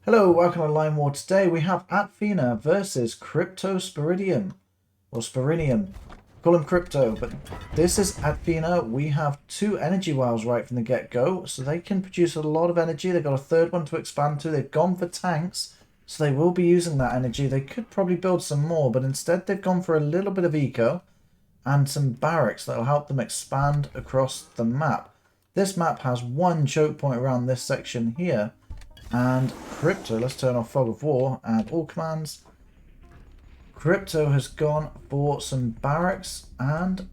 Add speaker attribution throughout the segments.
Speaker 1: Hello, welcome to Line War. Today we have Atfinity versus Cryptospurinium, or Spurinium. Call him Crypto, but this is Atfinity. We have two energy wells right from the get-go, so they can produce a lot of energy. They've got a third one to expand to. They've gone for tanks, so they will be using that energy. They could probably build some more, but instead they've gone for a little bit of eco and some barracks that will help them expand across the map. This map has one choke point around this section here. And Crypto, let's turn off Fog of War and all commands. Crypto has gone for some barracks and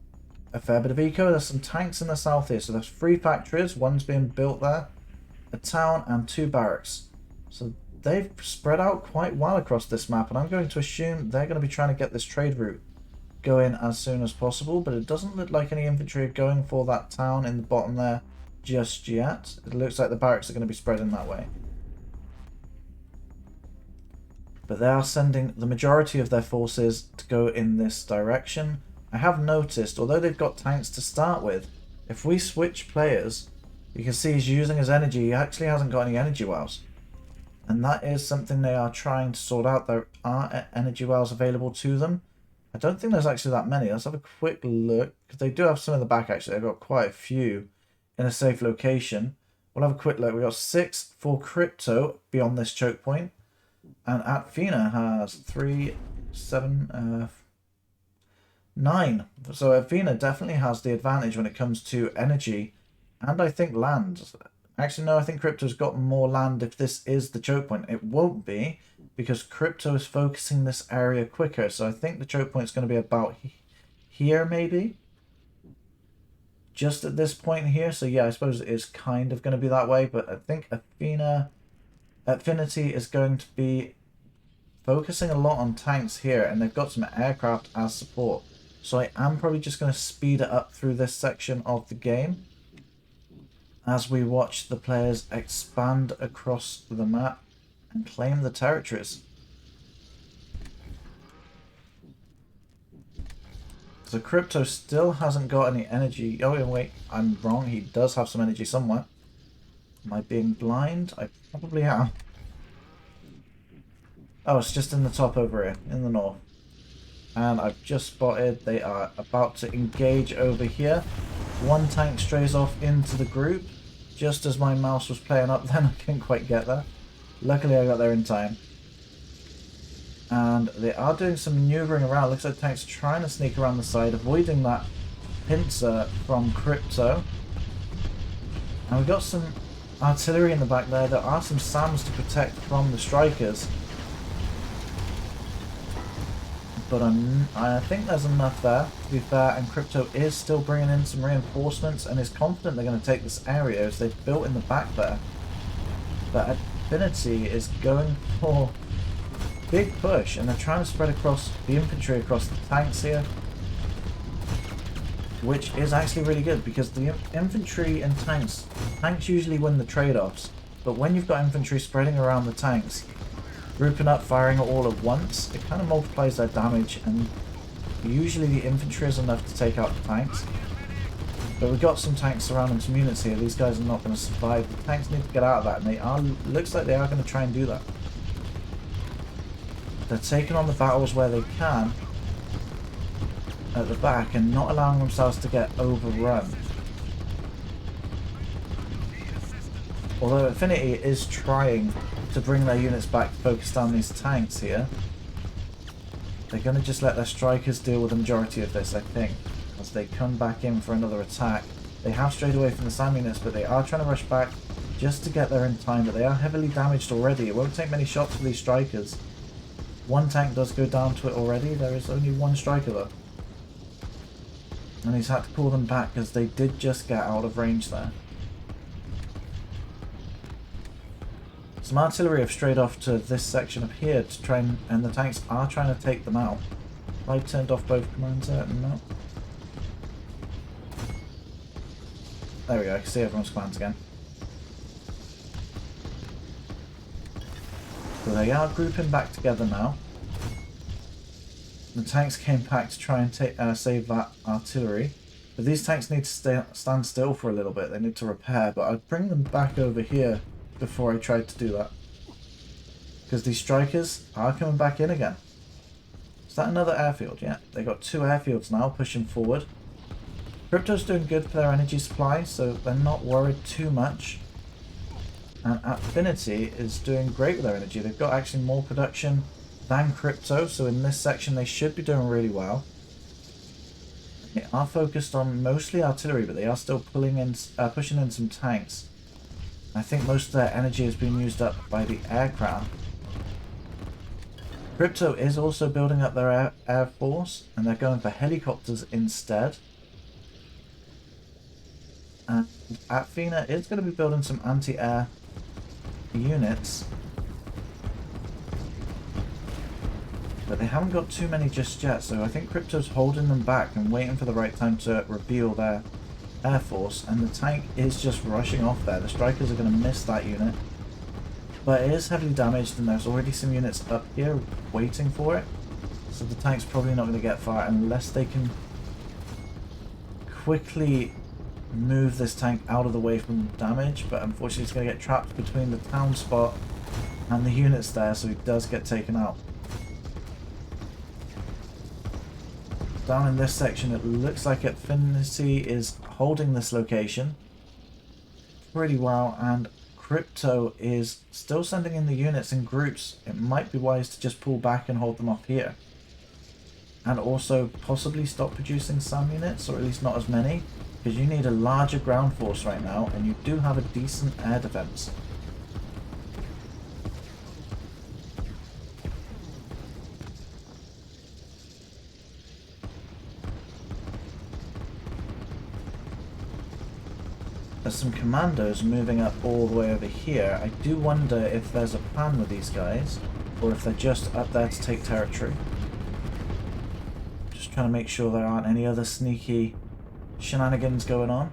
Speaker 1: a fair bit of eco. There's some tanks in the south here. So there's 3 factories, one's being built there, a town and 2 barracks. So they've spread out quite well across this map, and I'm going to assume they're going to be trying to get this trade route going as soon as possible, but it doesn't look like any infantry are going for that town in the bottom there just yet. It looks like the barracks are going to be spreading that way. But they are sending the majority of their forces to go in this direction. I have noticed, although they've got tanks to start with, if we switch players, you can see he's using his energy. He actually hasn't got any energy wells. And that is something they are trying to sort out. There are energy wells available to them. I don't think there's actually that many. Let's have a quick look, because they do have some in the back actually. They've got quite a few in a safe location. We'll have a quick look. We've got 6 for Crypto beyond this choke point. And Atfinity has 3, 7, 9. So Atfinity definitely has the advantage when it comes to energy and I think land. Actually, no, I think Crypto's got more land if this is the choke point. It won't be because Crypto is focusing this area quicker. So I think the choke point is going to be about here maybe. Just at this point here. So yeah, I suppose it is kind of going to be that way. But I think Atfinity is going to be focusing a lot on tanks here, and they've got some aircraft as support. So I am probably just going to speed it up through this section of the game as we watch the players expand across the map and claim the territories. So Crypto still hasn't got any energy. Oh wait, I'm wrong. He does have some energy somewhere. Am I being blind? I probably am. Oh, it's just in the top over here, in the north. And I've just spotted they are about to engage over here. One tank strays off into the group. Just as my mouse was playing up then, I couldn't quite get there. Luckily I got there in time. And they are doing some maneuvering around. Looks like tanks are trying to sneak around the side, avoiding that pincer from Crypto. And we've got some artillery in the back there. There are some SAMs to protect from the strikers. But I think there's enough there, to be fair, and Crypto is still bringing in some reinforcements and is confident they're going to take this area as they've built in the back there. But Atfinity is going for a big push, and they're trying to spread across the infantry across the tanks here, which is actually really good because the infantry and tanks usually win the trade-offs, but when you've got infantry spreading around the tanks, grouping up, firing all at once, it kind of multiplies their damage, and usually the infantry is enough to take out the tanks. But we've got some tanks surrounding some units here. These guys are not going to survive. The tanks need to get out of that, and they are. Looks like they are going to try and do that. They're taking on the battles where they can at the back and not allowing themselves to get overrun. Although Atfinity is trying to bring their units back to focus down these tanks here, they're going to just let their strikers deal with the majority of this, I think, as they come back in for another attack. They have strayed away from the SAM units, but they are trying to rush back just to get there in time, but they are heavily damaged already. It won't take many shots for these strikers. One tank does go down to it already. There is only one striker though, and he's had to pull them back because they did just get out of range there. Some artillery have strayed off to this section up here to try and the tanks are trying to take them out. Have I turned off both commands there? No. There we go, I can see everyone's commands again. So they are grouping back together now. The tanks came back to try and save that artillery. But these tanks need to stand still for a little bit. They need to repair, but I'd bring them back over here before I tried to do that. because these strikers are coming back in again. Is that another airfield? Yeah, they got 2 airfields now pushing forward. Crypto's doing good for their energy supply, so they're not worried too much. And Atfinity is doing great with their energy. They've got actually more production than Crypto, so in this section they should be doing really well. They are focused on mostly artillery, but they are still pushing in some tanks. I think most of their energy has been used up by the aircraft. Crypto is also building up their air force, and they're going for helicopters instead. And Atfina is going to be building some anti-air units. But they haven't got too many just yet, so I think Crypto's holding them back and waiting for the right time to reveal their air force. And the tank is just rushing off there. The strikers are going to miss that unit. But it is heavily damaged, and there's already some units up here waiting for it. So the tank's probably not going to get far unless they can quickly move this tank out of the way from damage. But unfortunately it's going to get trapped between the town spot and the units there, so he does get taken out. Down in this section it looks like Atfinity is holding this location pretty well, and Crypto is still sending in the units in groups. It might be wise to just pull back and hold them off here. And also possibly stop producing some units, or at least not as many, because you need a larger ground force right now, and you do have a decent air defense. There's some commandos moving up all the way over here. I do wonder if there's a plan with these guys, or if they're just up there to take territory. Just trying to make sure there aren't any other sneaky shenanigans going on.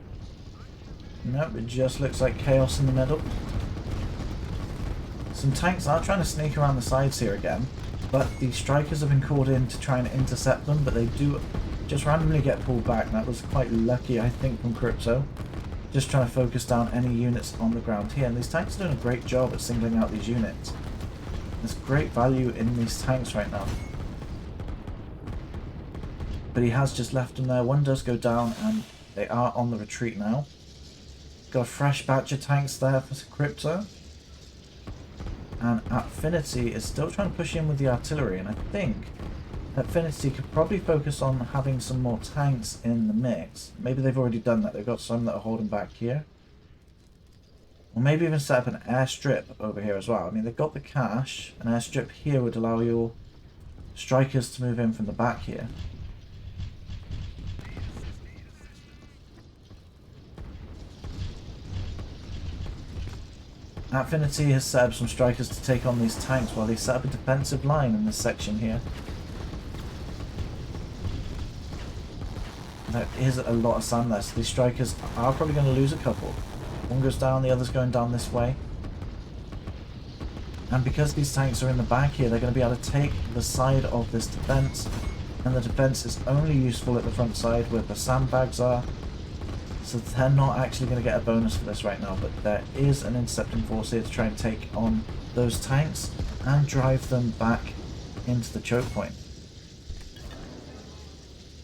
Speaker 1: Nope, it just looks like chaos in the middle. Some tanks are trying to sneak around the sides here again, but the strikers have been called in to try and intercept them, but they do just randomly get pulled back. That was quite lucky, I think, from Crypto. Just trying to focus down any units on the ground here, and these tanks are doing a great job at singling out these units. There's great value in these tanks right now. But he has just left them there. One does go down, and they are on the retreat now. Got a fresh batch of tanks there for Crypto. And Atfinity is still trying to push in with the artillery, and I think Atfinity could probably focus on having some more tanks in the mix. Maybe they've already done that. They've got some that are holding back here. Or maybe even set up an airstrip over here as well. I mean, they've got the cash. An airstrip here would allow your strikers to move in from the back here. Atfinity has set up some strikers to take on these tanks while they set up a defensive line in this section here. There is a lot of sand there, so these strikers are probably going to lose a couple. One goes down, the other's going down this way. And because these tanks are in the back here, they're going to be able to take the side of this defense. And the defense is only useful at the front side where the sandbags are. So they're not actually going to get a bonus for this right now, but there is an intercepting force here to try and take on those tanks and drive them back into the choke point.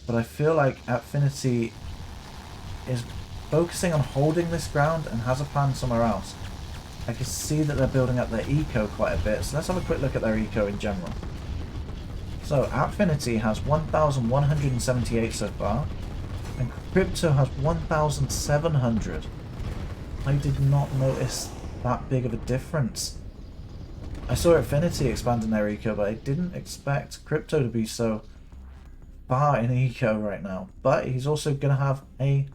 Speaker 1: But I feel like Atfinity is focusing on holding this ground and has a plan somewhere else. I can see that they're building up their eco quite a bit, so let's have a quick look at their eco in general. So Atfinity has 1,178 so far, and Crypto has 1,700. I did not notice that big of a difference. I saw Atfinity expanding their eco, but I didn't expect Crypto to be so far in eco right now. But he's also going to have a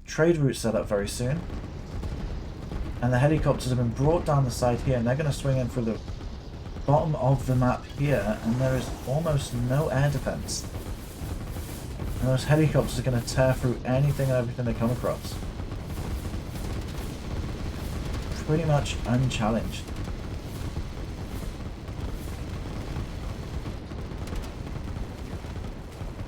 Speaker 1: trade route set up very soon. And the helicopters have been brought down the side here, and they're going to swing in through the bottom of the map here, and there is almost no air defense. And those helicopters are going to tear through anything and everything they come across. Pretty much unchallenged.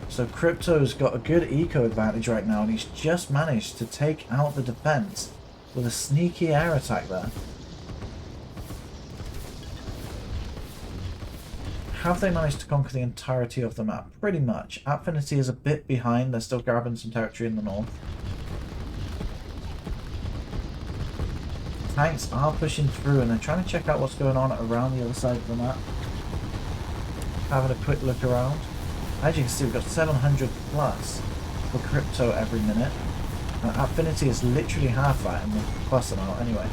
Speaker 1: So Crypto's got a good eco advantage right now, and he's just managed to take out the defense with a sneaky air attack there. have they managed to conquer the entirety of the map? Pretty much. Atfinity is a bit behind. They're still grabbing some territory in the north. Tanks are pushing through and they're trying to check out what's going on around the other side of the map. Having a quick look around. As you can see, we've got 700 plus for crypto every minute. And Atfinity is literally half that in the plus amount anyway.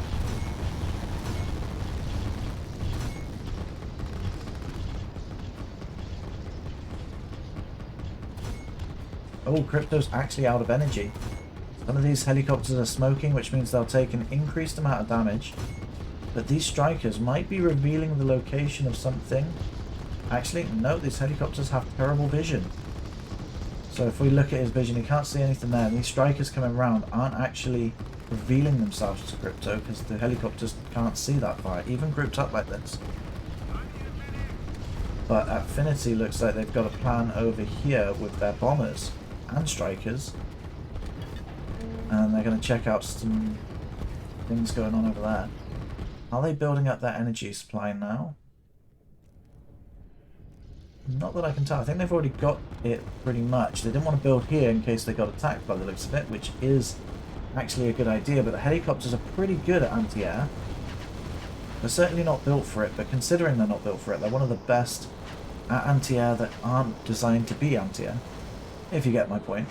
Speaker 1: Oh, crypto's actually out of energy. Some of these helicopters are smoking, which means they'll take an increased amount of damage. But these strikers might be revealing the location of something. Actually, no, these helicopters have terrible vision. So if we look at his vision, he can't see anything there. And these strikers coming around aren't actually revealing themselves to crypto because the helicopters can't see that far, even grouped up like this. But Atfinity looks like they've got a plan over here with their bombers and strikers. And they're going to check out some things going on over there. Are they building up their energy supply now? Not that I can tell. I think they've already got it pretty much. They didn't want to build here in case they got attacked by the looks of it, which is actually a good idea. But the helicopters are pretty good at anti-air. They're certainly not built for it, but considering they're not built for it, they're one of the best at anti-air that aren't designed to be anti-air, if you get my point.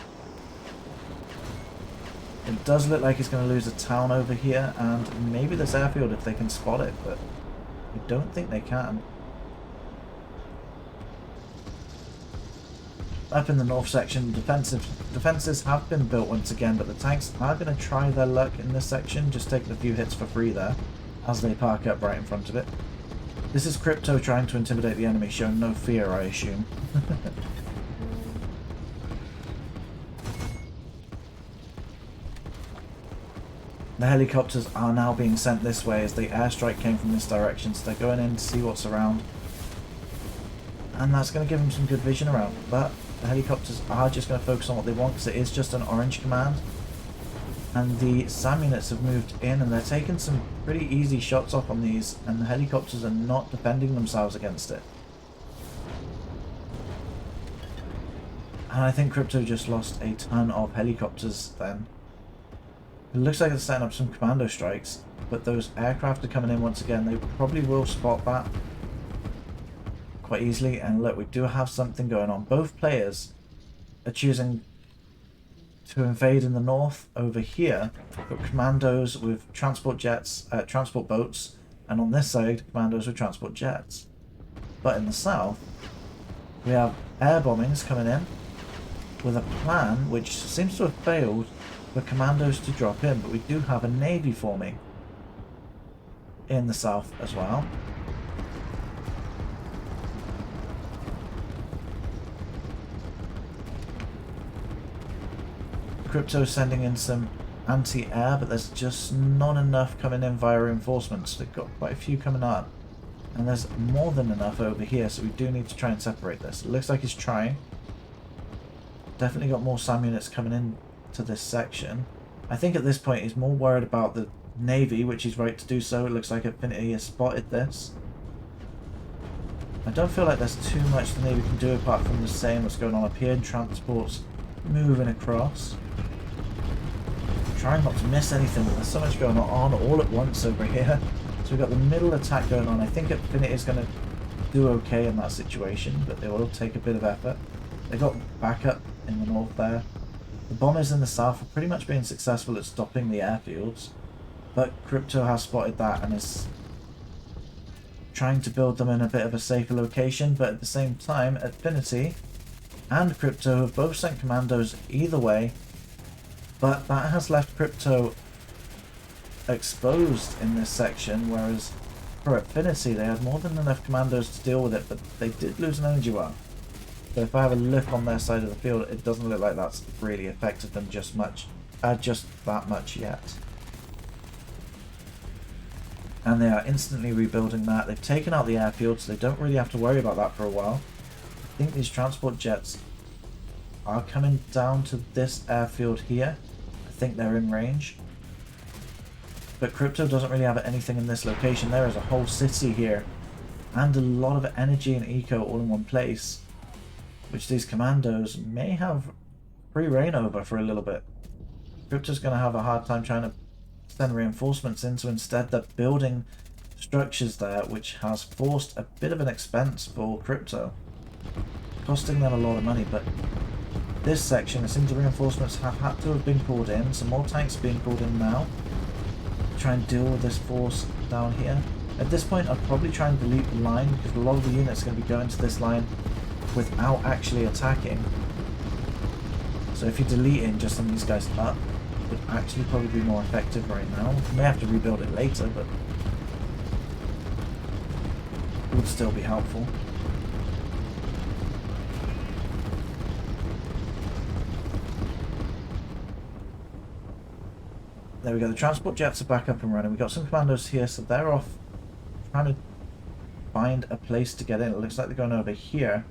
Speaker 1: It does look like he's going to lose a town over here, and maybe this airfield if they can spot it, but I don't think they can. Up in the north section, defences have been built once again, but the tanks are going to try their luck in this section, just taking a few hits for free there, as they park up right in front of it. This is Crypto trying to intimidate the enemy, showing no fear, I assume. The helicopters are now being sent this way as the airstrike came from this direction, so they're going in to see what's around. And that's going to give them some good vision around, but the helicopters are just going to focus on what they want because it is just an orange command. And the SAM units have moved in and they're taking some pretty easy shots off on these, and the helicopters are not defending themselves against it. And I think Crypto just lost a ton of helicopters then. It looks like they're setting up some commando strikes, but those aircraft are coming in once again. They probably will spot that quite easily. And look, we do have something going on. Both players are choosing to invade in the north over here, but commandos with transport jets, transport boats, and on this side, commandos with transport jets. But in the south, we have air bombings coming in with a plan which seems to have failed for commandos to drop in, but we do have a navy forming in the south as well. Crypto sending in some anti-air, but there's just not enough coming in via reinforcements. They've got quite a few coming up, and there's more than enough over here, so we do need to try and separate this. It looks like he's trying. Definitely got more SAM units coming in to this section. I think at this point he's more worried about the navy, which he's right to do so. It looks like Atfinity has spotted this. I don't feel like there's too much the navy can do apart from the same what's going on up here. Transports moving across. Trying not to miss anything, but there's so much going on all at once over here. So we've got the middle attack going on. I think Atfinity is going to do okay in that situation, but they will take a bit of effort. They got backup in the north there. The bombers in the south are pretty much being successful at stopping the airfields, but Crypto has spotted that and is trying to build them in a bit of a safer location. But at the same time, Atfinity and Crypto have both sent commandos either way, but that has left Crypto exposed in this section, whereas for Atfinity they had more than enough commandos to deal with it, but they did lose an energy well. So if I have a look on their side of the field, it doesn't look like that's really affected them just that much yet. And they are instantly rebuilding that. They've taken out the airfield, so they don't really have to worry about that for a while. I think these transport jets are coming down to this airfield here. I think they're in range. But Crypto doesn't really have anything in this location. There is a whole city here and a lot of energy and eco all in one place, which these commandos may have free reign over for a little bit. Crypto's going to have a hard time trying to send reinforcements in, so instead they're building structures there, which has forced a bit of an expense for Crypto, costing them a lot of money. But this section, it seems the reinforcements have had to have been called in. Some more tanks being called in now to try and deal with this force down here. At this point, I'd probably try and delete the line, because a lot of the units are going to be going to this line without actually attacking. So if you're deleting just some of these guys up, it would actually probably be more effective right now. You may have to rebuild it later, but it would still be helpful. There we go, the transport jets are back up and running. We've got some commandos here, so they're off trying to find a place to get in. It looks like they're going over here,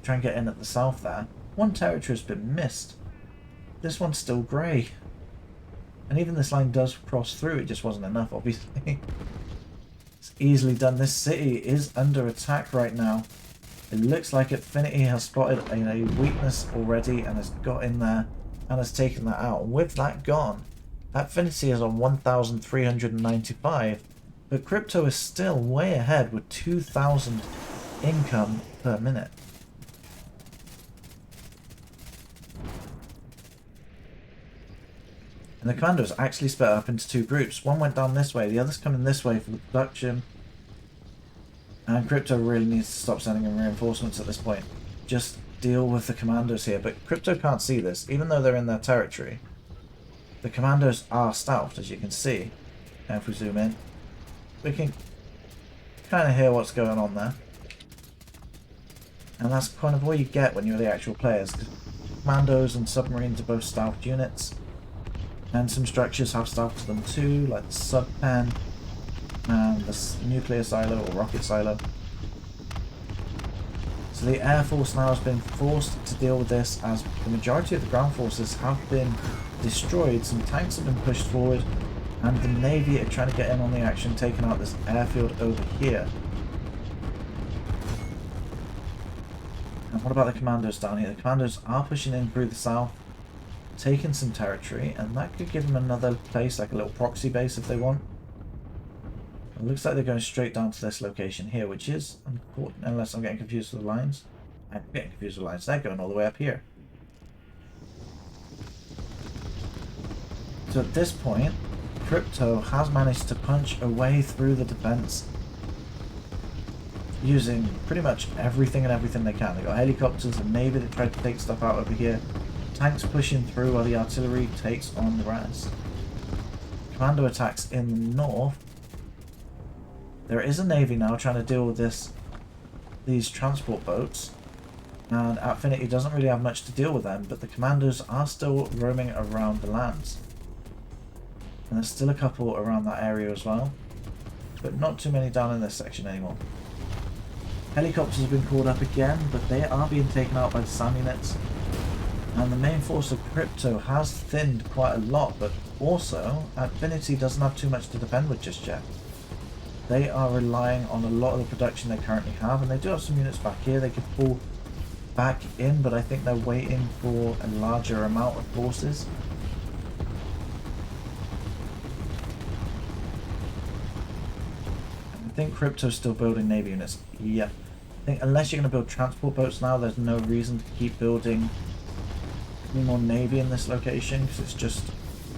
Speaker 1: try and get in at the south there. One territory has been missed. This one's still grey. And even this line does cross through, it just wasn't enough, obviously. It's easily done. This city is under attack right now. It looks like Atfinity has spotted a weakness already and has got in there and has taken that out. And with that gone, Atfinity is on 1,395, but Crypto is still way ahead with 2,000 income per minute. And the commandos actually split up into two groups. One went down this way, the other's coming this way for the production. And Crypto really needs to stop sending in reinforcements at this point. Just deal with the commandos here. But Crypto can't see this, even though they're in their territory. The commandos are stealthed, as you can see. And if we zoom in, we can kind of hear what's going on there. And that's kind of what you get when you're the actual players. Commandos and submarines are both stealthed units. And some structures have stealth to them too, like the sub-pen and the nuclear silo or rocket silo. So the Air Force now has been forced to deal with this, as the majority of the ground forces have been destroyed. Some tanks have been pushed forward, and the Navy are trying to get in on the action, taking out this airfield over here. And what about the commandos down here? The commandos are pushing in through the south, taking some territory, and that could give them another place, like a little proxy base if they want. It looks like they're going straight down to this location here, which is important, unless I'm getting confused with the lines. I'm getting confused with the lines. They're going all the way up here. So at this point, Crypto has managed to punch a way through the defense using pretty much everything and everything they can. They've got helicopters and navy that try to take stuff out over here. Tanks pushing through while the artillery takes on the rest. Commando attacks in the north. There is a navy now trying to deal with these transport boats, and Atfinity doesn't really have much to deal with them, but the commandos are still roaming around the lands. And there's still a couple around that area as well, but not too many down in this section anymore. Helicopters have been called up again, but they are being taken out by the SAM units. And the main force of Crypto has thinned quite a lot, but also Atfinity doesn't have too much to defend with just yet. They are relying on a lot of the production they currently have, and they do have some units back here they could pull back in, but I think they're waiting for a larger amount of forces. I think Crypto's still building navy units. Yeah. I think unless you're going to build transport boats now, there's no reason to keep building any more navy in this location, because it's just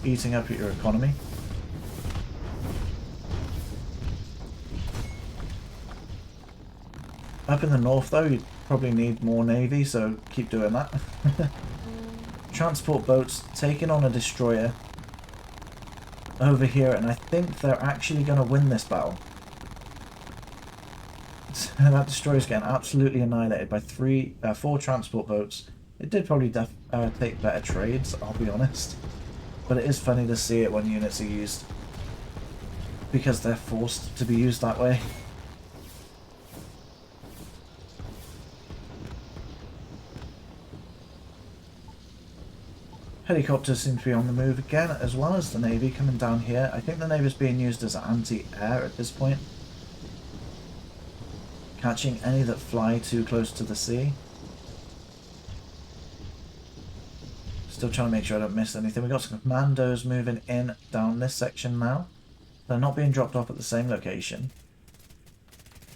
Speaker 1: eating up at your economy. Up in the north though, you probably need more navy, so keep doing that. Transport boats taking on a destroyer over here, and I think they're actually going to win this battle. That destroyer's getting absolutely annihilated by 4 transport boats. It did probably take better trades, I'll be honest. But it is funny to see it when units are used, because they're forced to be used that way. Helicopters seem to be on the move again, as well as the Navy coming down here. I think the Navy is being used as anti-air at this point. catching any that fly too close to the sea. Still trying to make sure I don't miss anything. We've got some commandos moving in down this section now. They're not being dropped off at the same location.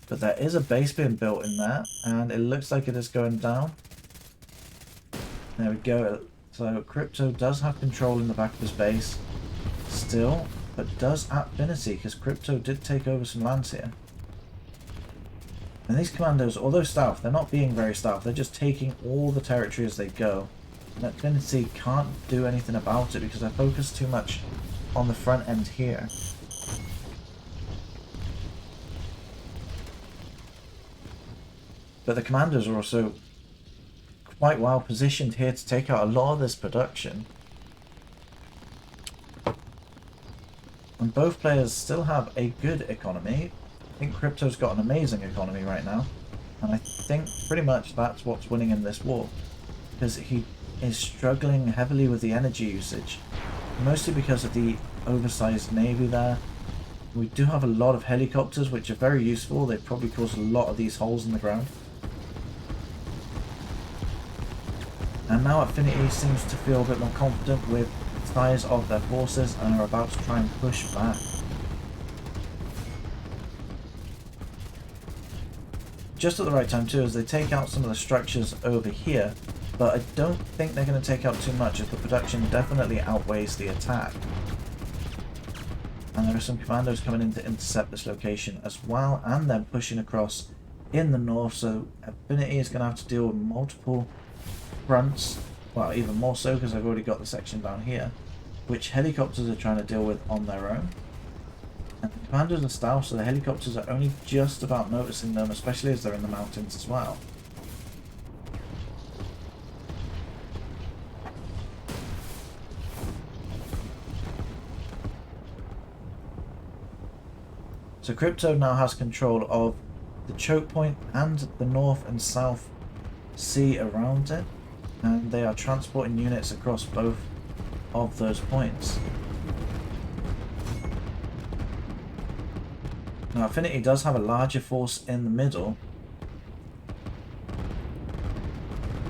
Speaker 1: But there is a base being built in there, and it looks like it is going down. There we go. So Crypto does have control in the back of his base still, but does Atfinity, because Crypto did take over some lands here. And these commandos, although stealth, they're not being very stealth. They're just taking all the territory as they go. And Atfinity can't do anything about it because they're focused too much on the front end here. But the commandos are also quite well positioned here to take out a lot of this production. And both players still have a good economy. I think Crypto's got an amazing economy right now. And I think pretty much that's what's winning in this war. Because he is struggling heavily with the energy usage. Mostly because of the oversized navy there. We do have a lot of helicopters which are very useful. They probably cause a lot of these holes in the ground. And now Atfinity seems to feel a bit more confident with the size of their forces and are about to try and push back. Just at the right time too, as they take out some of the structures over here, but I don't think they're going to take out too much as the production definitely outweighs the attack. And there are some commandos coming in to intercept this location as well, and then pushing across in the north, so Atfinity is going to have to deal with multiple fronts, well even more so because I've already got the section down here, which helicopters are trying to deal with on their own. And the commandos are stealth, so the helicopters are only just about noticing them, especially as they're in the mountains as well. So Crypto now has control of the choke point and the north and south sea around it, and they are transporting units across both of those points. Now Atfinity does have a larger force in the middle,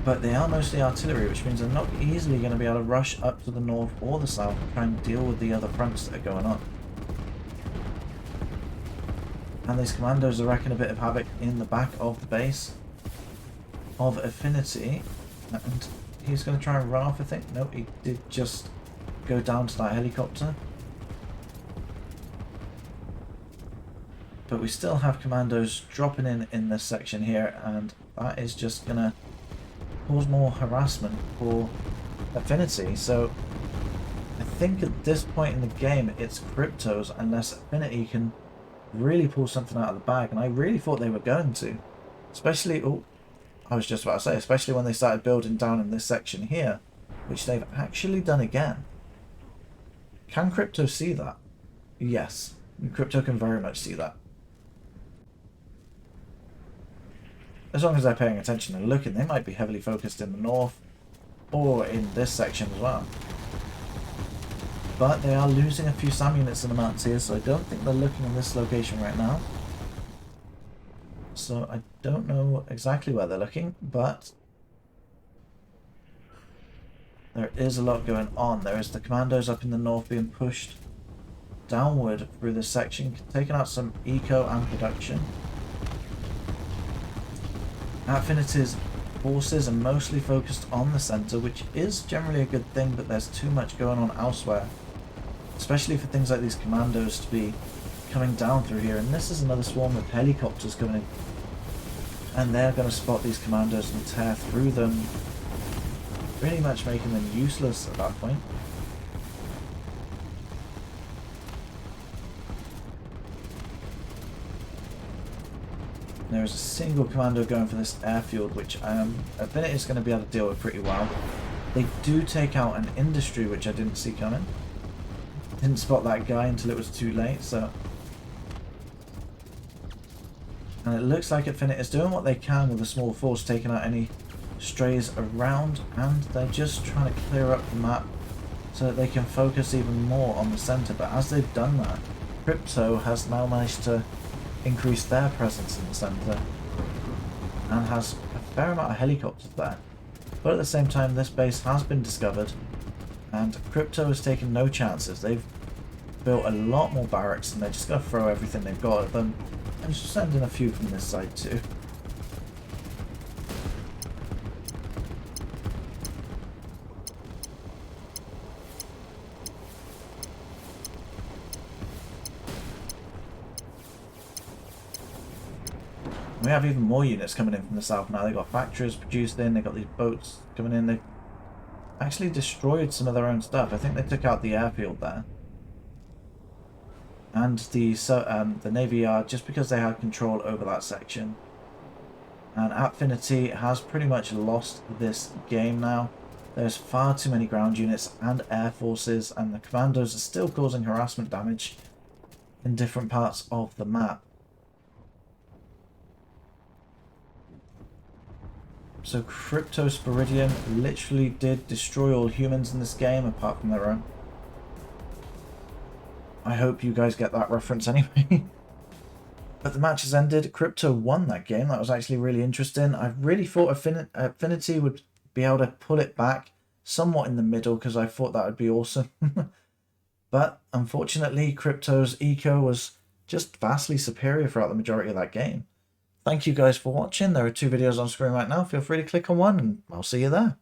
Speaker 1: but they are mostly artillery, which means they're not easily going to be able to rush up to the north or the south and try and deal with the other fronts that are going on. And these commandos are wrecking a bit of havoc in the back of the base of Atfinity. And he's going to try and run off, I think. No, he did just go down to that helicopter. But we still have commandos dropping in this section here, and that is just going to cause more harassment for Atfinity. So I think at this point in the game it's Crypto's, unless Atfinity can really pull something out of the bag, and I really thought they were going to. Especially, oh, I was just about to say, especially when they started building down in this section here, which they've actually done again. Can Crypto see that? Yes, Crypto can very much see that. As long as they're paying attention and looking, they might be heavily focused in the north or in this section as well. But they are losing a few SAM units in the mountains here, so I don't think they're looking in this location right now. So I don't know exactly where they're looking, but there is a lot going on. There is the commandos up in the north being pushed downward through this section, taking out some eco and production. Atfinity's forces are mostly focused on the centre, which is generally a good thing, but there's too much going on elsewhere. Especially for things like these commandos to be coming down through here. And this is another swarm of helicopters coming in. And they're going to spot these commandos and tear through them, pretty much making them useless at that point. There is a single commando going for this airfield, which Atfinity is going to be able to deal with pretty well. They do take out an industry, which I didn't see coming. Didn't spot that guy until it was too late, so... And it looks like Atfinity is doing what they can with a small force, taking out any strays around, and they're just trying to clear up the map so that they can focus even more on the centre. But as they've done that, Crypto has now managed to increased their presence in the centre and has a fair amount of helicopters there. But at the same time, this base has been discovered and Crypto has taken no chances. They've built a lot more barracks and they're just going to throw everything they've got at them and just send in a few from this side too. We have even more units coming in from the south now. They've got factories produced in, they've got these boats coming in. They've actually destroyed some of their own stuff. I think they took out the airfield there. And the Navy Yard, just because they had control over that section. And Atfinity has pretty much lost this game now. There's far too many ground units and air forces, and the commandos are still causing harassment damage in different parts of the map. So Cryptospurinium literally did destroy all humans in this game, apart from their own. I hope you guys get that reference anyway. But the match has ended. Crypto won that game. That was actually really interesting. I really thought Affinity would be able to pull it back somewhat in the middle because I thought that would be awesome. But unfortunately, Crypto's eco was just vastly superior throughout the majority of that game. Thank you guys for watching. There are 2 videos on screen right now. Feel free to click on one and I'll see you there.